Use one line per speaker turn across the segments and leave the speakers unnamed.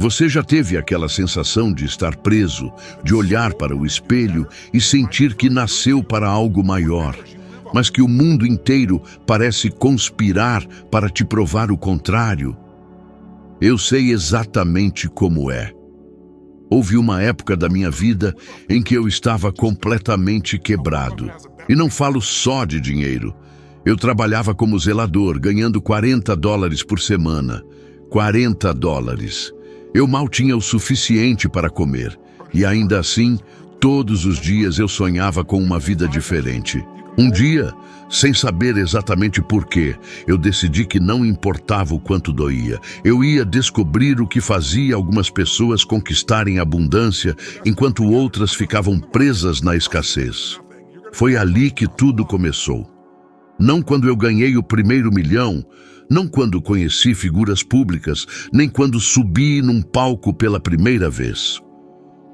Você já teve aquela sensação de estar preso, de olhar para o espelho e sentir que nasceu para algo maior, mas que o mundo inteiro parece conspirar para te provar o contrário? Eu sei exatamente como é. Houve uma época da minha vida em que eu estava completamente quebrado. E não falo só de dinheiro. Eu trabalhava como zelador, ganhando $40 por semana. $40. Eu mal tinha o suficiente para comer. E ainda assim, todos os dias eu sonhava com uma vida diferente. Um dia, sem saber exatamente porquê, eu decidi que não importava o quanto doía. Eu ia descobrir o que fazia algumas pessoas conquistarem abundância, enquanto outras ficavam presas na escassez. Foi ali que tudo começou. Não quando eu ganhei o primeiro milhão, não quando conheci figuras públicas, nem quando subi num palco pela primeira vez.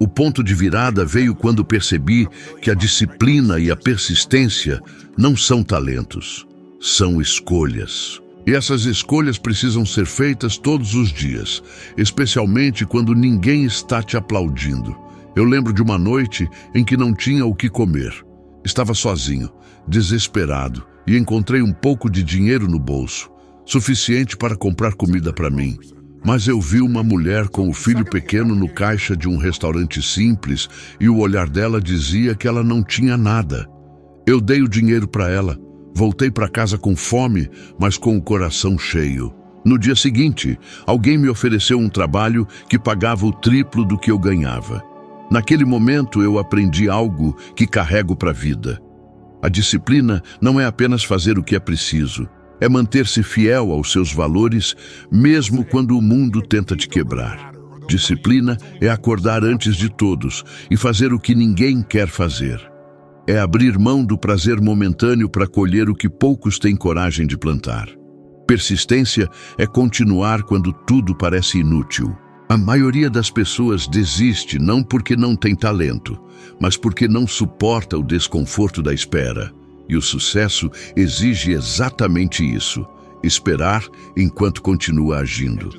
O ponto de virada veio quando percebi que a disciplina e a persistência não são talentos, são escolhas. E essas escolhas precisam ser feitas todos os dias, especialmente quando ninguém está te aplaudindo. Eu lembro de uma noite em que não tinha o que comer. Estava sozinho, desesperado, e encontrei um pouco de dinheiro no bolso, suficiente para comprar comida para mim. Mas eu vi uma mulher com o filho pequeno no caixa de um restaurante simples e o olhar dela dizia que ela não tinha nada. Eu dei o dinheiro para ela, voltei para casa com fome, mas com o coração cheio. No dia seguinte, alguém me ofereceu um trabalho que pagava o triplo do que eu ganhava. Naquele momento eu aprendi algo que carrego para a vida. A disciplina não é apenas fazer o que é preciso. É manter-se fiel aos seus valores, mesmo quando o mundo tenta te quebrar. Disciplina é acordar antes de todos e fazer o que ninguém quer fazer. É abrir mão do prazer momentâneo para colher o que poucos têm coragem de plantar. Persistência é continuar quando tudo parece inútil. A maioria das pessoas desiste não porque não tem talento, mas porque não suporta o desconforto da espera. E o sucesso exige exatamente isso, esperar enquanto continua agindo.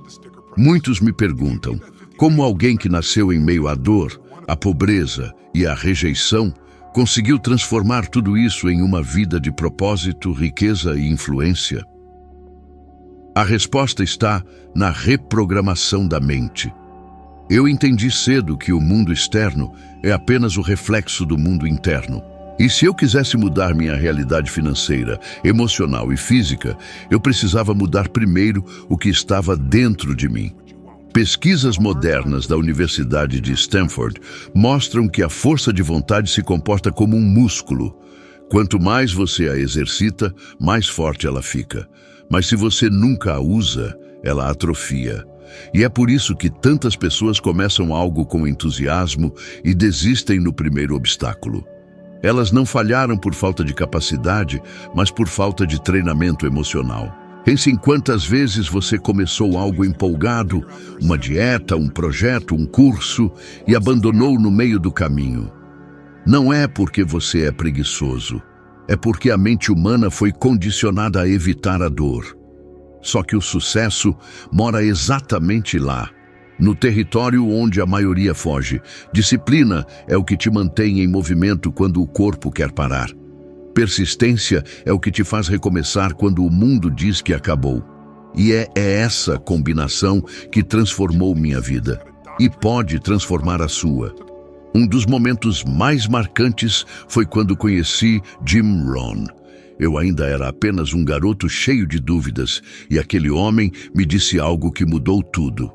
Muitos me perguntam, como alguém que nasceu em meio à dor, à pobreza e à rejeição, conseguiu transformar tudo isso em uma vida de propósito, riqueza e influência? A resposta está na reprogramação da mente. Eu entendi cedo que o mundo externo é apenas o reflexo do mundo interno. E se eu quisesse mudar minha realidade financeira, emocional e física, eu precisava mudar primeiro o que estava dentro de mim. Pesquisas modernas da Universidade de Stanford mostram que a força de vontade se comporta como um músculo. Quanto mais você a exercita, mais forte ela fica. Mas se você nunca a usa, ela atrofia. E é por isso que tantas pessoas começam algo com entusiasmo e desistem no primeiro obstáculo. Elas não falharam por falta de capacidade, mas por falta de treinamento emocional. Pense em quantas vezes você começou algo empolgado, uma dieta, um projeto, um curso, e abandonou no meio do caminho. Não é porque você é preguiçoso, é porque a mente humana foi condicionada a evitar a dor. Só que o sucesso mora exatamente lá, no território onde a maioria foge. Disciplina é o que te mantém em movimento quando o corpo quer parar. Persistência é o que te faz recomeçar quando o mundo diz que acabou. E é essa combinação que transformou minha vida e pode transformar a sua. Um dos momentos mais marcantes foi quando conheci Jim Rohn. Eu ainda era apenas um garoto cheio de dúvidas e aquele homem me disse algo que mudou tudo.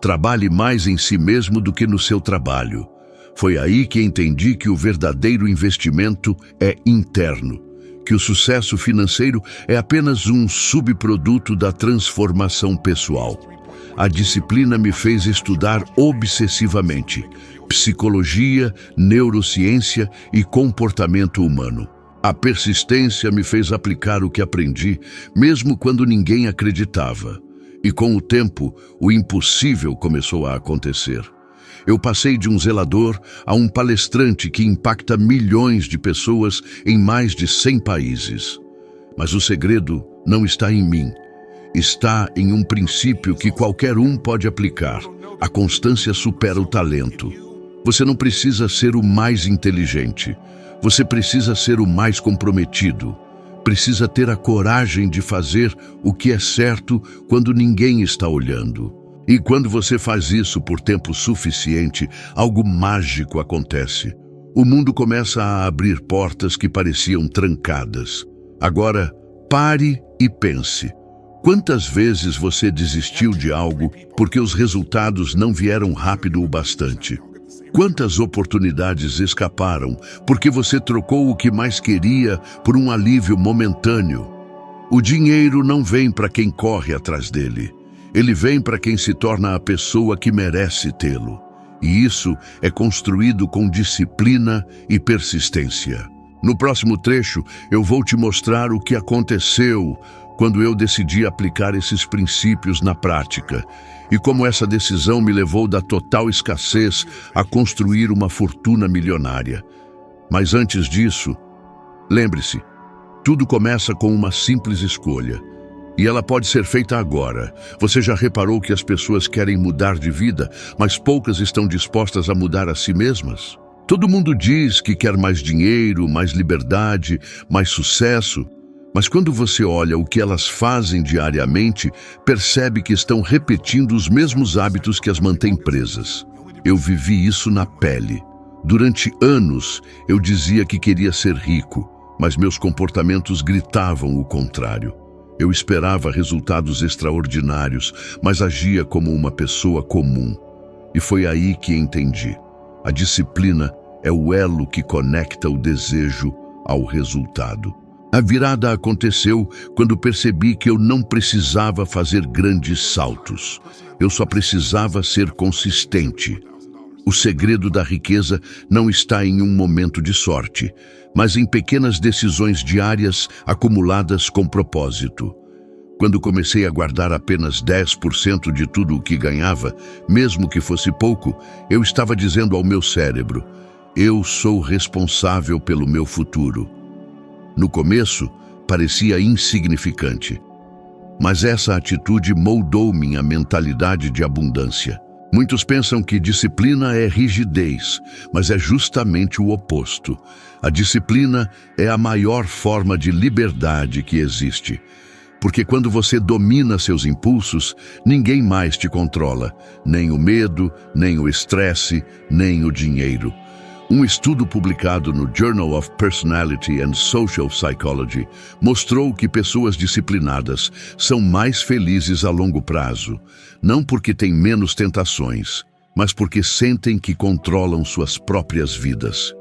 Trabalhe mais em si mesmo do que no seu trabalho. Foi aí que entendi que o verdadeiro investimento é interno, que o sucesso financeiro é apenas um subproduto da transformação pessoal. A disciplina me fez estudar obsessivamente psicologia, neurociência e comportamento humano. A persistência me fez aplicar o que aprendi, mesmo quando ninguém acreditava. E com o tempo, o impossível começou a acontecer. Eu passei de um zelador a um palestrante que impacta milhões de pessoas em mais de 100 países. Mas o segredo não está em mim. está em um princípio que qualquer um pode aplicar. A constância supera o talento. Você não precisa ser o mais inteligente. Você precisa ser o mais comprometido. Precisa ter a coragem de fazer o que é certo quando ninguém está olhando. E quando você faz isso por tempo suficiente, algo mágico acontece. O mundo começa a abrir portas que pareciam trancadas. Agora, pare e pense. Quantas vezes você desistiu de algo porque os resultados não vieram rápido o bastante? Quantas oportunidades escaparam porque você trocou o que mais queria por um alívio momentâneo? O dinheiro não vem para quem corre atrás dele. Ele vem para quem se torna a pessoa que merece tê-lo. E isso é construído com disciplina e persistência. No próximo trecho, eu vou te mostrar o que aconteceu quando eu decidi aplicar esses princípios na prática e como essa decisão me levou da total escassez a construir uma fortuna milionária. Mas antes disso, lembre-se, tudo começa com uma simples escolha. E ela pode ser feita agora. Você já reparou que as pessoas querem mudar de vida, mas poucas estão dispostas a mudar a si mesmas? Todo mundo diz que quer mais dinheiro, mais liberdade, mais sucesso. Mas quando você olha o que elas fazem diariamente, percebe que estão repetindo os mesmos hábitos que as mantêm presas. Eu vivi isso na pele. Durante anos, eu dizia que queria ser rico, mas meus comportamentos gritavam o contrário. Eu esperava resultados extraordinários, mas agia como uma pessoa comum. E foi aí que entendi. A disciplina é o elo que conecta o desejo ao resultado. A virada aconteceu quando percebi que eu não precisava fazer grandes saltos. Eu só precisava ser consistente. O segredo da riqueza não está em um momento de sorte, mas em pequenas decisões diárias acumuladas com propósito. Quando comecei a guardar apenas 10% de tudo o que ganhava, mesmo que fosse pouco, eu estava dizendo ao meu cérebro: eu sou responsável pelo meu futuro. No começo, parecia insignificante, mas essa atitude moldou minha mentalidade de abundância. Muitos pensam que disciplina é rigidez, mas é justamente o oposto. A disciplina é a maior forma de liberdade que existe. Porque quando você domina seus impulsos, ninguém mais te controla, nem o medo, nem o estresse, nem o dinheiro. Um estudo publicado no Journal of Personality and Social Psychology mostrou que pessoas disciplinadas são mais felizes a longo prazo, não porque têm menos tentações, mas porque sentem que controlam suas próprias vidas.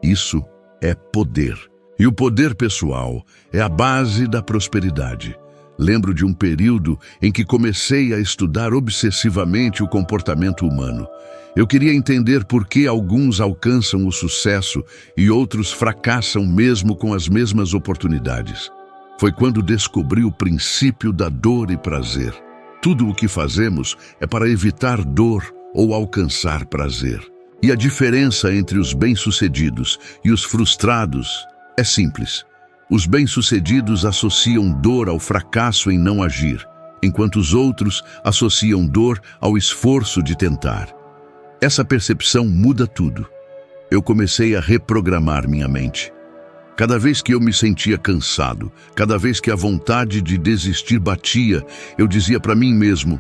Isso é poder. E o poder pessoal é a base da prosperidade. Lembro de um período em que comecei a estudar obsessivamente o comportamento humano. Eu queria entender por que alguns alcançam o sucesso e outros fracassam mesmo com as mesmas oportunidades. Foi quando descobri o princípio da dor e prazer. Tudo o que fazemos é para evitar dor ou alcançar prazer. E a diferença entre os bem-sucedidos e os frustrados é simples. Os bem-sucedidos associam dor ao fracasso em não agir, enquanto os outros associam dor ao esforço de tentar. Essa percepção muda tudo. Eu comecei a reprogramar minha mente. Cada vez que eu me sentia cansado, cada vez que a vontade de desistir batia, eu dizia para mim mesmo: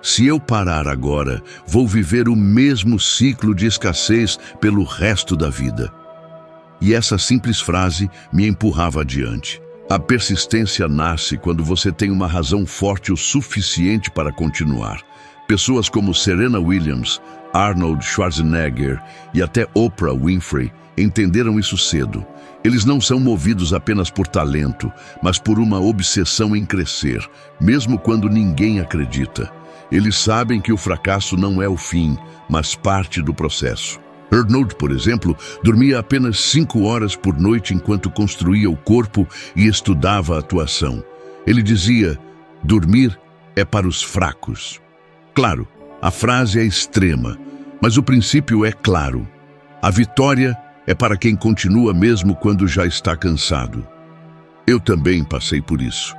se eu parar agora, vou viver o mesmo ciclo de escassez pelo resto da vida. E essa simples frase me empurrava adiante. A persistência nasce quando você tem uma razão forte o suficiente para continuar. Pessoas como Serena Williams, Arnold Schwarzenegger e até Oprah Winfrey entenderam isso cedo. Eles não são movidos apenas por talento, mas por uma obsessão em crescer, mesmo quando ninguém acredita. Eles sabem que o fracasso não é o fim, mas parte do processo. Arnold, por exemplo, dormia apenas 5 horas por noite enquanto construía o corpo e estudava a atuação. Ele dizia: dormir é para os fracos. Claro, a frase é extrema, mas o princípio é claro. A vitória é para quem continua mesmo quando já está cansado. Eu também passei por isso.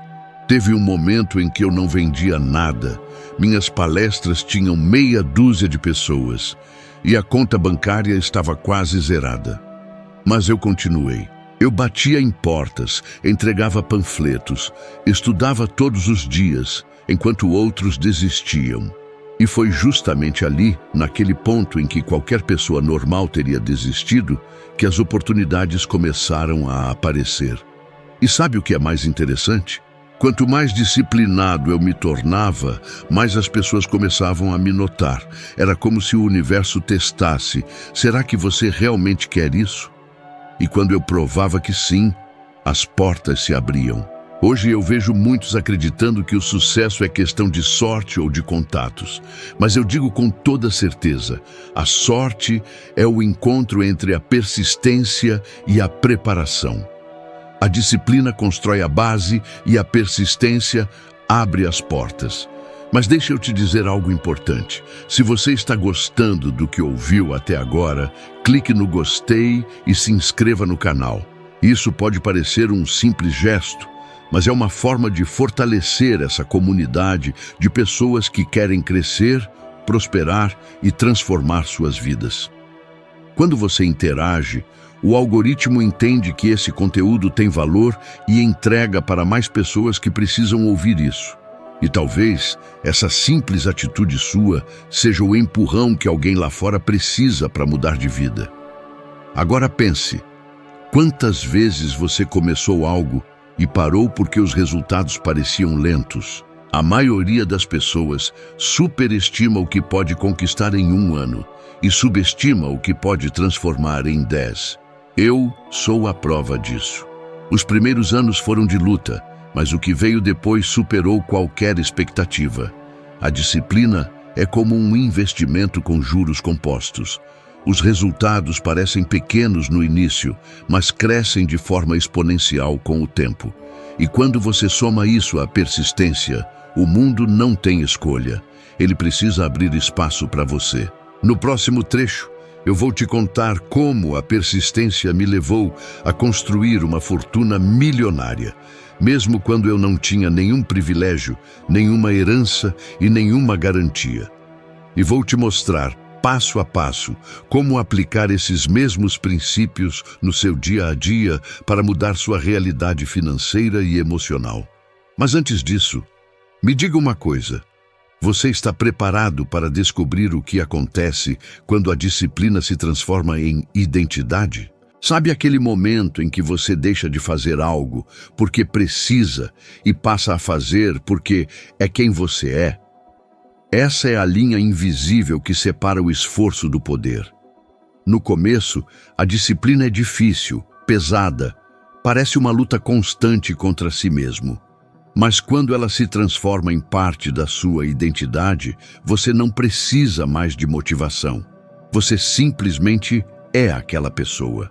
Teve um momento em que eu não vendia nada. Minhas palestras tinham meia dúzia de pessoas e a conta bancária estava quase zerada. Mas eu continuei. Eu batia em portas, entregava panfletos, estudava todos os dias, enquanto outros desistiam. E foi justamente ali, naquele ponto em que qualquer pessoa normal teria desistido, que as oportunidades começaram a aparecer. E sabe o que é mais interessante? Quanto mais disciplinado eu me tornava, mais as pessoas começavam a me notar. Era como se o universo testasse: será que você realmente quer isso? E quando eu provava que sim, as portas se abriam. Hoje eu vejo muitos acreditando que o sucesso é questão de sorte ou de contatos. Mas eu digo com toda certeza, a sorte é o encontro entre a persistência e a preparação. A disciplina constrói a base e a persistência abre as portas. Mas deixa eu te dizer algo importante. Se você está gostando do que ouviu até agora, clique no gostei e se inscreva no canal. Isso pode parecer um simples gesto, mas é uma forma de fortalecer essa comunidade de pessoas que querem crescer, prosperar e transformar suas vidas. Quando você interage, o algoritmo entende que esse conteúdo tem valor e entrega para mais pessoas que precisam ouvir isso. E talvez essa simples atitude sua seja o empurrão que alguém lá fora precisa para mudar de vida. Agora pense, quantas vezes você começou algo e parou porque os resultados pareciam lentos? A maioria das pessoas superestima o que pode conquistar em 1 ano e subestima o que pode transformar em 10. Eu sou a prova disso. Os primeiros anos foram de luta, mas o que veio depois superou qualquer expectativa. A disciplina é como um investimento com juros compostos. Os resultados parecem pequenos no início, mas crescem de forma exponencial com o tempo. E quando você soma isso à persistência, o mundo não tem escolha. Ele precisa abrir espaço para você. No próximo trecho, eu vou te contar como a persistência me levou a construir uma fortuna milionária, mesmo quando eu não tinha nenhum privilégio, nenhuma herança e nenhuma garantia. E vou te mostrar, passo a passo, como aplicar esses mesmos princípios no seu dia a dia para mudar sua realidade financeira e emocional. Mas antes disso, me diga uma coisa. Você está preparado para descobrir o que acontece quando a disciplina se transforma em identidade? Sabe aquele momento em que você deixa de fazer algo porque precisa e passa a fazer porque é quem você é? Essa é a linha invisível que separa o esforço do poder. No começo, a disciplina é difícil, pesada, parece uma luta constante contra si mesmo. Mas quando ela se transforma em parte da sua identidade, você não precisa mais de motivação. Você simplesmente é aquela pessoa.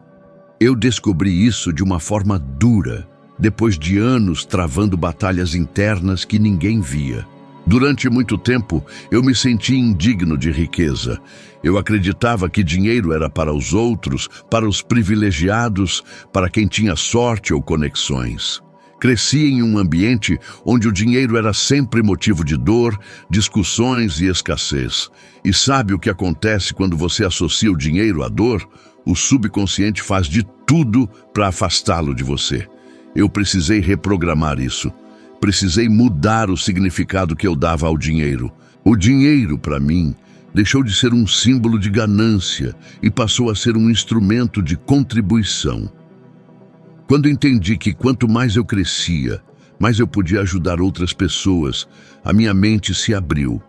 Eu descobri isso de uma forma dura, depois de anos travando batalhas internas que ninguém via. Durante muito tempo, eu me senti indigno de riqueza. Eu acreditava que dinheiro era para os outros, para os privilegiados, para quem tinha sorte ou conexões. Cresci em um ambiente onde o dinheiro era sempre motivo de dor, discussões e escassez. E sabe o que acontece quando você associa o dinheiro à dor? O subconsciente faz de tudo para afastá-lo de você. Eu precisei reprogramar isso. Precisei mudar o significado que eu dava ao dinheiro. O dinheiro, para mim, deixou de ser um símbolo de ganância e passou a ser um instrumento de contribuição. Quando entendi que quanto mais eu crescia, mais eu podia ajudar outras pessoas, a minha mente se abriu.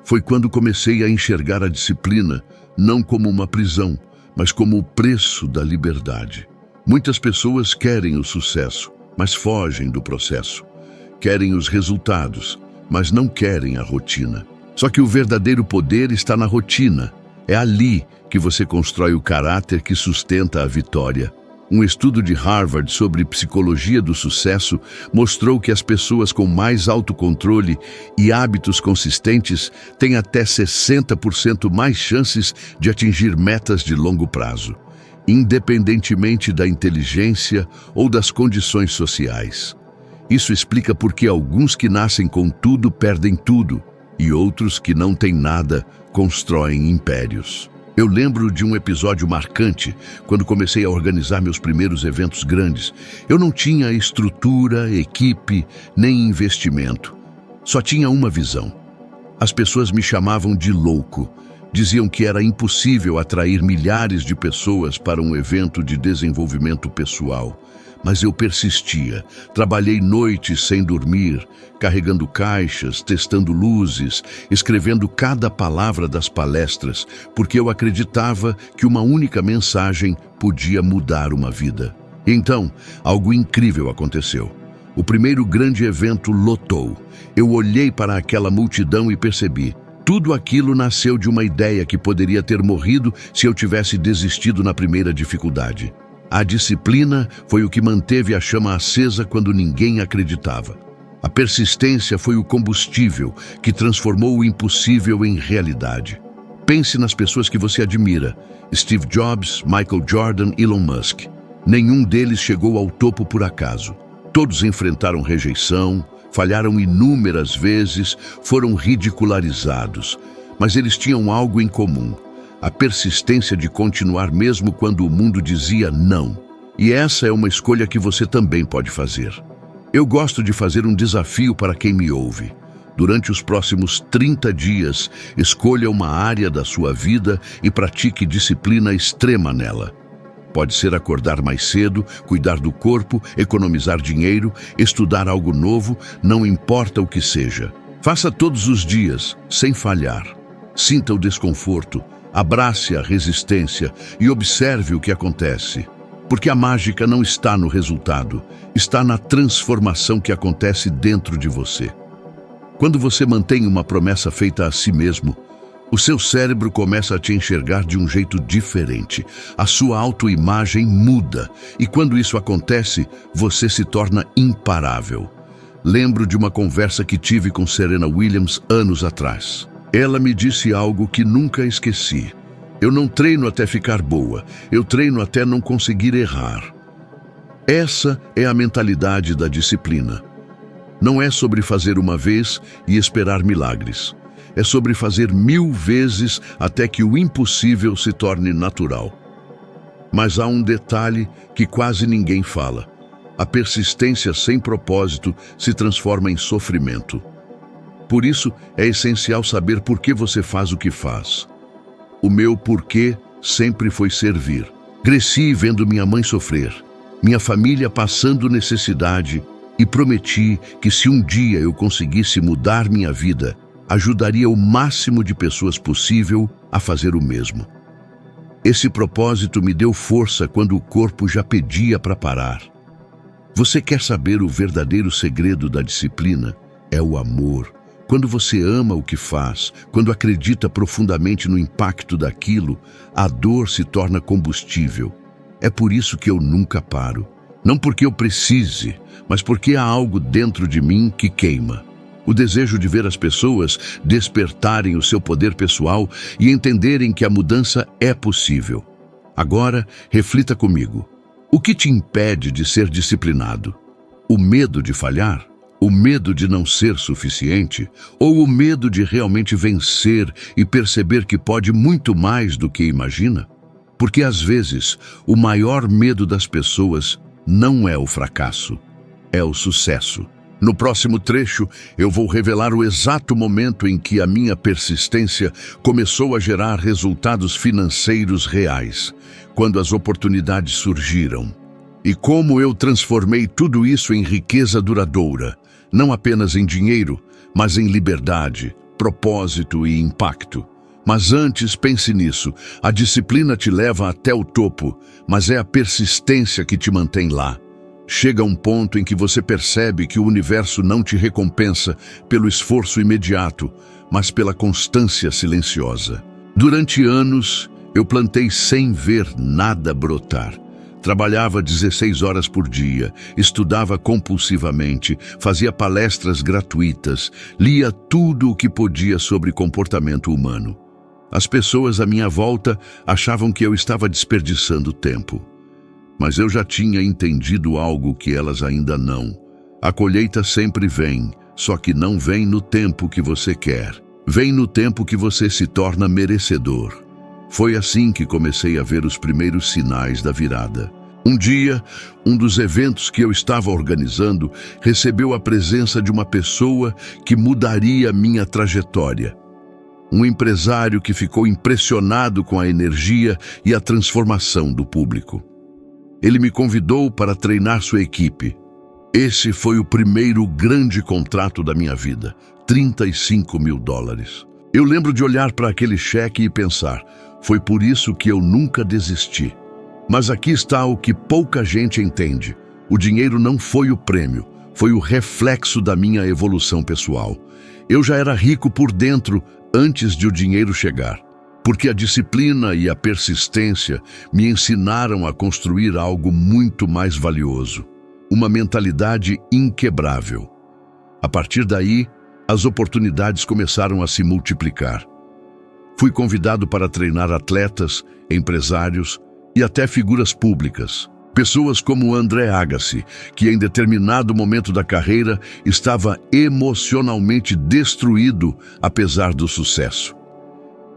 Foi quando comecei a enxergar a disciplina não como uma prisão, mas como o preço da liberdade. Muitas pessoas querem o sucesso, mas fogem do processo. Querem os resultados, mas não querem a rotina. Só que o verdadeiro poder está na rotina. É ali que você constrói o caráter que sustenta a vitória. Um estudo de Harvard sobre psicologia do sucesso mostrou que as pessoas com mais autocontrole e hábitos consistentes têm até 60% mais chances de atingir metas de longo prazo, independentemente da inteligência ou das condições sociais. Isso explica por que alguns que nascem com tudo perdem tudo e outros que não têm nada constroem impérios. Eu lembro de um episódio marcante quando comecei a organizar meus primeiros eventos grandes. Eu não tinha estrutura, equipe, nem investimento. Só tinha uma visão. As pessoas me chamavam de louco. Diziam que era impossível atrair milhares de pessoas para um evento de desenvolvimento pessoal. Mas eu persistia. Trabalhei noites sem dormir, carregando caixas, testando luzes, escrevendo cada palavra das palestras, porque eu acreditava que uma única mensagem podia mudar uma vida. Então, algo incrível aconteceu. O primeiro grande evento lotou. Eu olhei para aquela multidão e percebi: tudo aquilo nasceu de uma ideia que poderia ter morrido se eu tivesse desistido na primeira dificuldade. A disciplina foi o que manteve a chama acesa quando ninguém acreditava. A persistência foi o combustível que transformou o impossível em realidade. Pense nas pessoas que você admira: Steve Jobs, Michael Jordan, Elon Musk. Nenhum deles chegou ao topo por acaso. Todos enfrentaram rejeição, falharam inúmeras vezes, foram ridicularizados. Mas eles tinham algo em comum: a persistência de continuar mesmo quando o mundo dizia não. E essa é uma escolha que você também pode fazer. Eu gosto de fazer um desafio para quem me ouve. Durante os próximos 30 dias, escolha uma área da sua vida e pratique disciplina extrema nela. Pode ser acordar mais cedo, cuidar do corpo, economizar dinheiro, estudar algo novo, não importa o que seja. Faça todos os dias, sem falhar. Sinta o desconforto, abrace a resistência e observe o que acontece. Porque a mágica não está no resultado, está na transformação que acontece dentro de você. Quando você mantém uma promessa feita a si mesmo, o seu cérebro começa a te enxergar de um jeito diferente. A sua autoimagem muda e quando isso acontece, você se torna imparável. Lembro de uma conversa que tive com Serena Williams anos atrás. Ela me disse algo que nunca esqueci: eu não treino até ficar boa, eu treino até não conseguir errar. Essa é a mentalidade da disciplina. Não é sobre fazer uma vez e esperar milagres. É sobre fazer 1000 vezes até que o impossível se torne natural. Mas há um detalhe que quase ninguém fala: a persistência sem propósito se transforma em sofrimento. Por isso, é essencial saber por que você faz o que faz. O meu porquê sempre foi servir. Cresci vendo minha mãe sofrer, minha família passando necessidade, e prometi que se um dia eu conseguisse mudar minha vida, ajudaria o máximo de pessoas possível a fazer o mesmo. Esse propósito me deu força quando o corpo já pedia para parar. Você quer saber o verdadeiro segredo da disciplina? É o amor. Quando você ama o que faz, quando acredita profundamente no impacto daquilo, a dor se torna combustível. É por isso que eu nunca paro. Não porque eu precise, mas porque há algo dentro de mim que queima. O desejo de ver as pessoas despertarem o seu poder pessoal e entenderem que a mudança é possível. Agora, reflita comigo. O que te impede de ser disciplinado? O medo de falhar? O medo de não ser suficiente? Ou o medo de realmente vencer e perceber que pode muito mais do que imagina? Porque às vezes, o maior medo das pessoas não é o fracasso, é o sucesso. No próximo trecho, eu vou revelar o exato momento em que a minha persistência começou a gerar resultados financeiros reais, quando as oportunidades surgiram. E como eu transformei tudo isso em riqueza duradoura, não apenas em dinheiro, mas em liberdade, propósito e impacto. Mas antes, pense nisso: a disciplina te leva até o topo, mas é a persistência que te mantém lá. Chega um ponto em que você percebe que o universo não te recompensa pelo esforço imediato, mas pela constância silenciosa. Durante anos, eu plantei sem ver nada brotar. Trabalhava 16 horas por dia, estudava compulsivamente, fazia palestras gratuitas, lia tudo o que podia sobre comportamento humano. As pessoas à minha volta achavam que eu estava desperdiçando tempo. Mas eu já tinha entendido algo que elas ainda não. A colheita sempre vem, só que não vem no tempo que você quer. Vem no tempo que você se torna merecedor. Foi assim que comecei a ver os primeiros sinais da virada. Um dia, um dos eventos que eu estava organizando recebeu a presença de uma pessoa que mudaria minha trajetória. Um empresário que ficou impressionado com a energia e a transformação do público. Ele me convidou para treinar sua equipe. Esse foi o primeiro grande contrato da minha vida, $35 mil. Eu lembro de olhar para aquele cheque e pensar, foi por isso que eu nunca desisti. Mas aqui está o que pouca gente entende. O dinheiro não foi o prêmio, foi o reflexo da minha evolução pessoal. Eu já era rico por dentro antes de o dinheiro chegar, porque a disciplina e a persistência me ensinaram a construir algo muito mais valioso. Uma mentalidade inquebrável. A partir daí, as oportunidades começaram a se multiplicar. Fui convidado para treinar atletas, empresários e até figuras públicas. Pessoas como André Agassi, que em determinado momento da carreira estava emocionalmente destruído apesar do sucesso.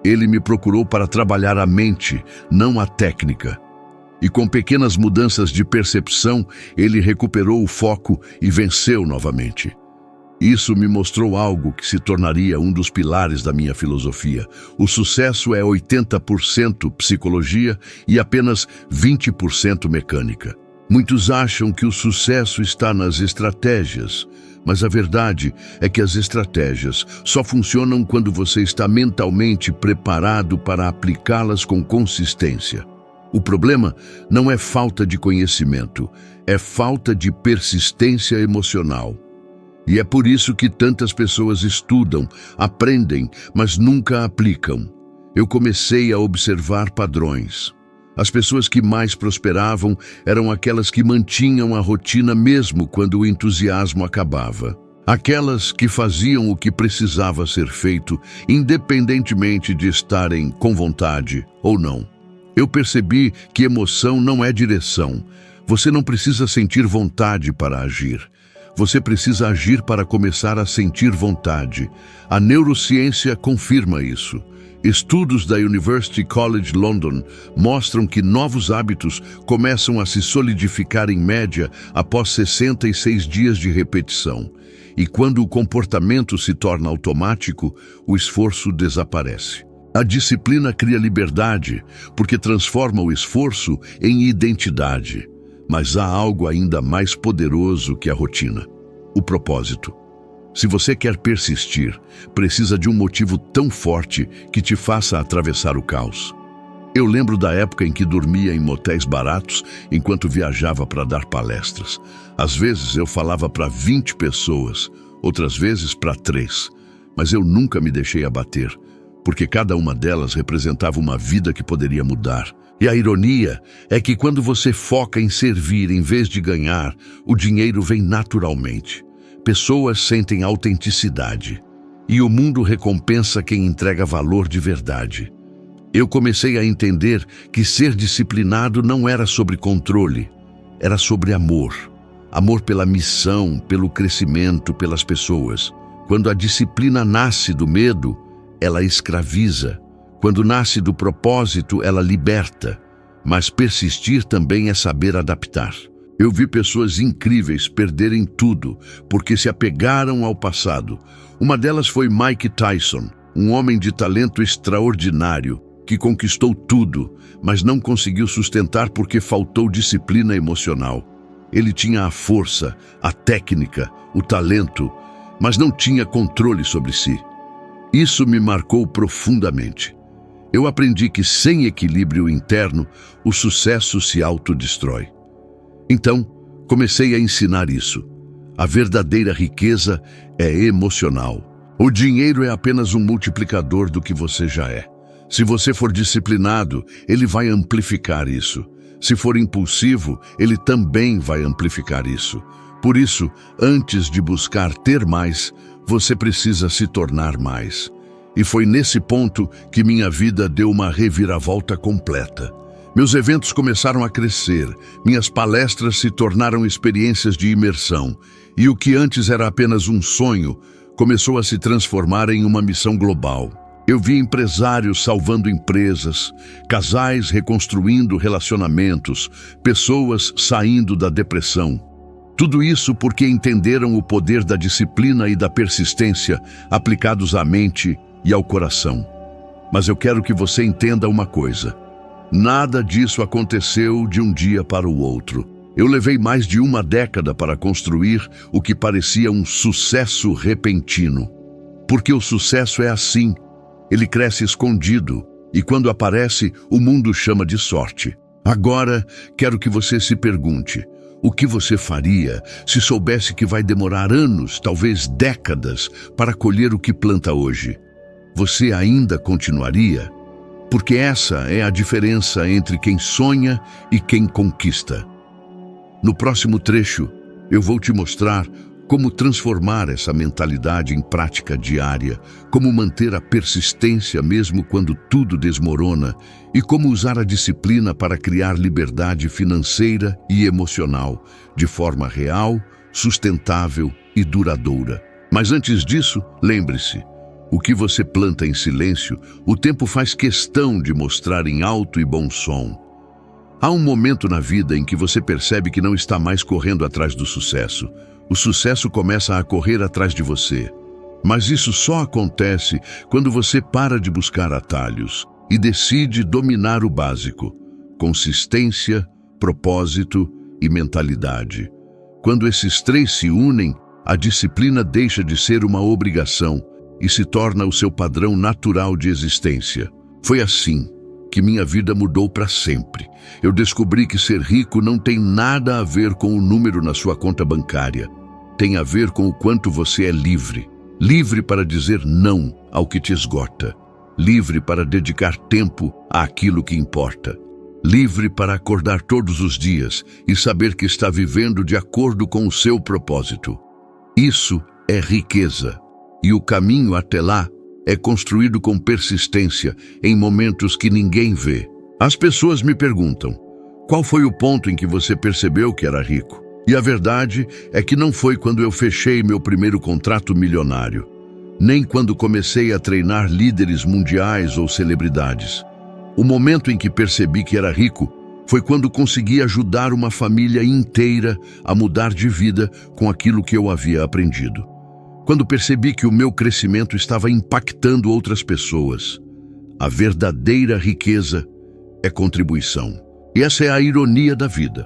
Ele me procurou para trabalhar a mente, não a técnica. E com pequenas mudanças de percepção, ele recuperou o foco e venceu novamente. Isso me mostrou algo que se tornaria um dos pilares da minha filosofia. O sucesso é 80% psicologia e apenas 20% mecânica. Muitos acham que o sucesso está nas estratégias, mas a verdade é que as estratégias só funcionam quando você está mentalmente preparado para aplicá-las com consistência. O problema não é falta de conhecimento, é falta de persistência emocional. E é por isso que tantas pessoas estudam, aprendem, mas nunca aplicam. Eu comecei a observar padrões. As pessoas que mais prosperavam eram aquelas que mantinham a rotina mesmo quando o entusiasmo acabava. Aquelas que faziam o que precisava ser feito, independentemente de estarem com vontade ou não. Eu percebi que emoção não é direção. Você não precisa sentir vontade para agir. Você precisa agir para começar a sentir vontade. A neurociência confirma isso. Estudos da University College London mostram que novos hábitos começam a se solidificar em média após 66 dias de repetição. E quando o comportamento se torna automático, o esforço desaparece. A disciplina cria liberdade, porque transforma o esforço em identidade. Mas há algo ainda mais poderoso que a rotina: o propósito. Se você quer persistir, precisa de um motivo tão forte que te faça atravessar o caos. Eu lembro da época em que dormia em motéis baratos enquanto viajava para dar palestras. Às vezes eu falava para 20 pessoas, outras vezes para 3, mas eu nunca me deixei abater, porque cada uma delas representava uma vida que poderia mudar. E a ironia é que quando você foca em servir em vez de ganhar, o dinheiro vem naturalmente. Pessoas sentem autenticidade, e o mundo recompensa quem entrega valor de verdade. Eu comecei a entender que ser disciplinado não era sobre controle, era sobre amor. Amor pela missão, pelo crescimento, pelas pessoas. Quando a disciplina nasce do medo, ela escraviza. Quando nasce do propósito, ela liberta. Mas persistir também é saber adaptar. Eu vi pessoas incríveis perderem tudo porque se apegaram ao passado. Uma delas foi Mike Tyson, um homem de talento extraordinário que conquistou tudo, mas não conseguiu sustentar porque faltou disciplina emocional. Ele tinha a força, a técnica, o talento, mas não tinha controle sobre si. Isso me marcou profundamente. Eu aprendi que sem equilíbrio interno, o sucesso se autodestrói. Então, comecei a ensinar isso. A verdadeira riqueza é emocional. O dinheiro é apenas um multiplicador do que você já é. Se você for disciplinado, ele vai amplificar isso. Se for impulsivo, ele também vai amplificar isso. Por isso, antes de buscar ter mais, você precisa se tornar mais. E foi nesse ponto que minha vida deu uma reviravolta completa. Meus eventos começaram a crescer, minhas palestras se tornaram experiências de imersão, e o que antes era apenas um sonho começou a se transformar em uma missão global. Eu vi empresários salvando empresas, casais reconstruindo relacionamentos, pessoas saindo da depressão. Tudo isso porque entenderam o poder da disciplina e da persistência aplicados à mente e ao coração. Mas eu quero que você entenda uma coisa. Nada disso aconteceu de um dia para o outro. Eu levei mais de uma década para construir o que parecia um sucesso repentino. Porque o sucesso é assim. Ele cresce escondido e quando aparece, o mundo chama de sorte. Agora, quero que você se pergunte, o que você faria se soubesse que vai demorar anos, talvez décadas, para colher o que planta hoje? Você ainda continuaria? Porque essa é a diferença entre quem sonha e quem conquista. No próximo trecho, eu vou te mostrar como transformar essa mentalidade em prática diária, como manter a persistência mesmo quando tudo desmorona e como usar a disciplina para criar liberdade financeira e emocional, de forma real, sustentável e duradoura. Mas antes disso, lembre-se, o que você planta em silêncio, o tempo faz questão de mostrar em alto e bom som. Há um momento na vida em que você percebe que não está mais correndo atrás do sucesso. O sucesso começa a correr atrás de você. Mas isso só acontece quando você para de buscar atalhos e decide dominar o básico: consistência, propósito e mentalidade. Quando esses três se unem, a disciplina deixa de ser uma obrigação e se torna o seu padrão natural de existência. Foi assim que minha vida mudou para sempre. Eu descobri que ser rico não tem nada a ver com o número na sua conta bancária. Tem a ver com o quanto você é livre. Livre para dizer não ao que te esgota. Livre para dedicar tempo àquilo que importa. Livre para acordar todos os dias e saber que está vivendo de acordo com o seu propósito. Isso é riqueza. E o caminho até lá é construído com persistência em momentos que ninguém vê. As pessoas me perguntam, qual foi o ponto em que você percebeu que era rico? E a verdade é que não foi quando eu fechei meu primeiro contrato milionário, nem quando comecei a treinar líderes mundiais ou celebridades. O momento em que percebi que era rico foi quando consegui ajudar uma família inteira a mudar de vida com aquilo que eu havia aprendido. Quando percebi que o meu crescimento estava impactando outras pessoas. A verdadeira riqueza é contribuição. E essa é a ironia da vida.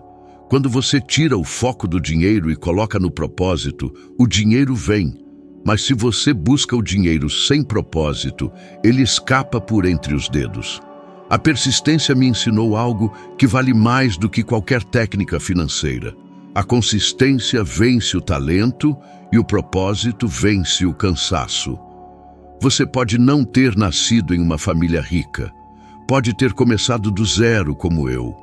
Quando você tira o foco do dinheiro e coloca no propósito, o dinheiro vem. Mas se você busca o dinheiro sem propósito, ele escapa por entre os dedos. A persistência me ensinou algo que vale mais do que qualquer técnica financeira. A consistência vence o talento e o propósito vence o cansaço. Você pode não ter nascido em uma família rica. Pode ter começado do zero como eu.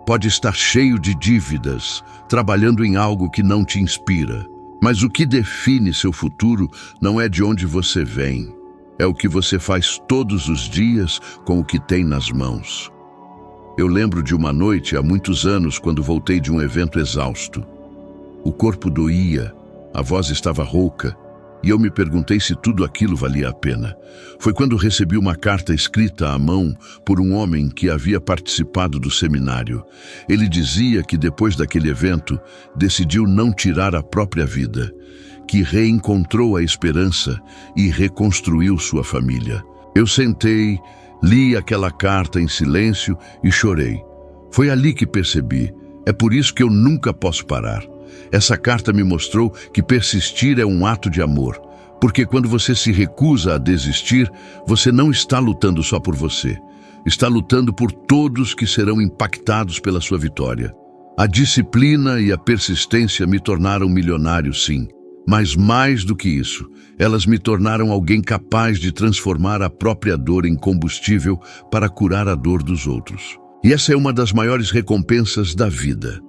Pode estar cheio de dívidas, trabalhando em algo que não te inspira. Mas o que define seu futuro não é de onde você vem. É o que você faz todos os dias com o que tem nas mãos. Eu lembro de uma noite há muitos anos quando voltei de um evento exausto. O corpo doía, a voz estava rouca e eu me perguntei se tudo aquilo valia a pena. Foi quando recebi uma carta escrita à mão por um homem que havia participado do seminário. Ele dizia que depois daquele evento decidiu não tirar a própria vida, que reencontrou a esperança e reconstruiu sua família. Eu sentei, li aquela carta em silêncio e chorei. Foi ali que percebi, é por isso que eu nunca posso parar. Essa carta me mostrou que persistir é um ato de amor, porque quando você se recusa a desistir, você não está lutando só por você. Está lutando por todos que serão impactados pela sua vitória. A disciplina e a persistência me tornaram milionário, sim. Mas mais do que isso, elas me tornaram alguém capaz de transformar a própria dor em combustível para curar a dor dos outros. E essa é uma das maiores recompensas da vida.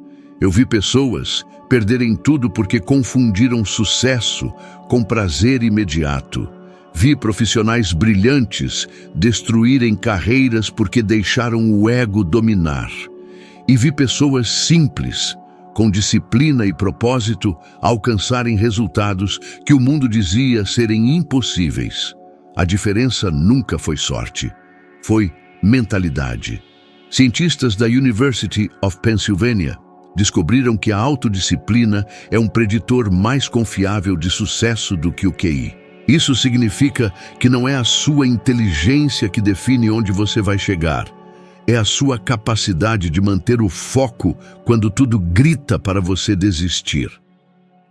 Eu vi pessoas perderem tudo porque confundiram sucesso com prazer imediato. Vi profissionais brilhantes destruírem carreiras porque deixaram o ego dominar. E vi pessoas simples, com disciplina e propósito, alcançarem resultados que o mundo dizia serem impossíveis. A diferença nunca foi sorte, foi mentalidade. Cientistas da University of Pennsylvania descobriram que a autodisciplina é um preditor mais confiável de sucesso do que o QI. Isso significa que não é a sua inteligência que define onde você vai chegar. É a sua capacidade de manter o foco quando tudo grita para você desistir.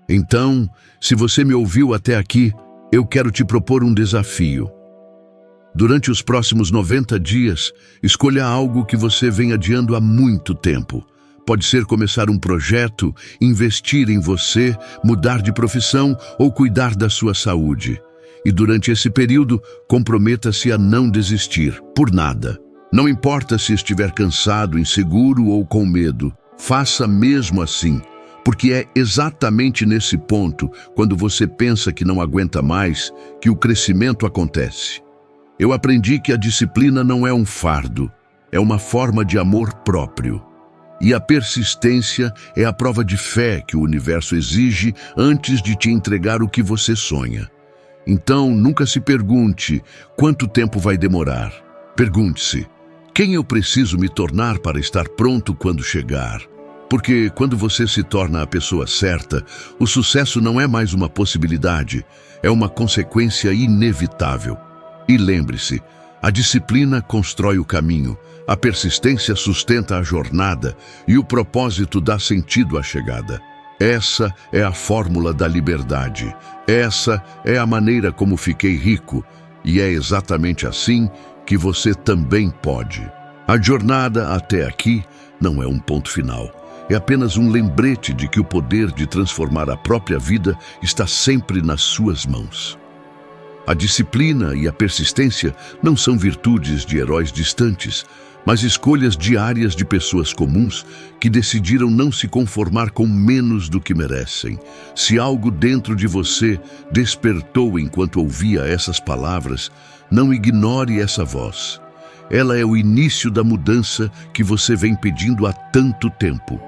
Então, se você me ouviu até aqui, eu quero te propor um desafio. Durante os próximos 90 dias, escolha algo que você vem adiando há muito tempo. Pode ser começar um projeto, investir em você, mudar de profissão ou cuidar da sua saúde. E durante esse período, comprometa-se a não desistir, por nada. Não importa se estiver cansado, inseguro ou com medo, faça mesmo assim, porque é exatamente nesse ponto, quando você pensa que não aguenta mais, que o crescimento acontece. Eu aprendi que a disciplina não é um fardo, é uma forma de amor próprio. E a persistência é a prova de fé que o universo exige antes de te entregar o que você sonha. Então, nunca se pergunte quanto tempo vai demorar. Pergunte-se: quem eu preciso me tornar para estar pronto quando chegar? Porque quando você se torna a pessoa certa, o sucesso não é mais uma possibilidade, é uma consequência inevitável. E lembre-se, a disciplina constrói o caminho, a persistência sustenta a jornada e o propósito dá sentido à chegada. Essa é a fórmula da liberdade. Essa é a maneira como fiquei rico. E é exatamente assim que você também pode. A jornada até aqui não é um ponto final. É apenas um lembrete de que o poder de transformar a própria vida está sempre nas suas mãos. A disciplina e a persistência não são virtudes de heróis distantes, mas escolhas diárias de pessoas comuns que decidiram não se conformar com menos do que merecem. Se algo dentro de você despertou enquanto ouvia essas palavras, não ignore essa voz. Ela é o início da mudança que você vem pedindo há tanto tempo.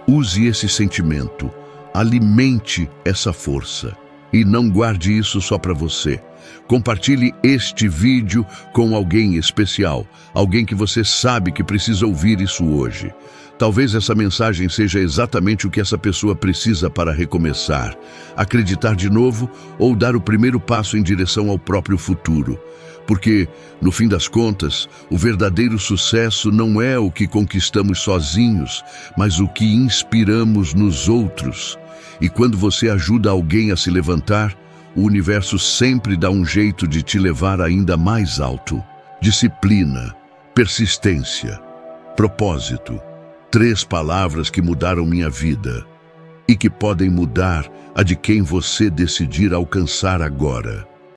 Use esse sentimento, alimente essa força e não guarde isso só para você. Compartilhe este vídeo com alguém especial, alguém que você sabe que precisa ouvir isso hoje. Talvez essa mensagem seja exatamente o que essa pessoa precisa para recomeçar, acreditar de novo ou dar o primeiro passo em direção ao próprio futuro. Porque, no fim das contas, o verdadeiro sucesso não é o que conquistamos sozinhos, mas o que inspiramos nos outros. E quando você ajuda alguém a se levantar, o universo sempre dá um jeito de te levar ainda mais alto. Disciplina, persistência, propósito. 3 palavras que mudaram minha vida e que podem mudar a de quem você decidir alcançar agora.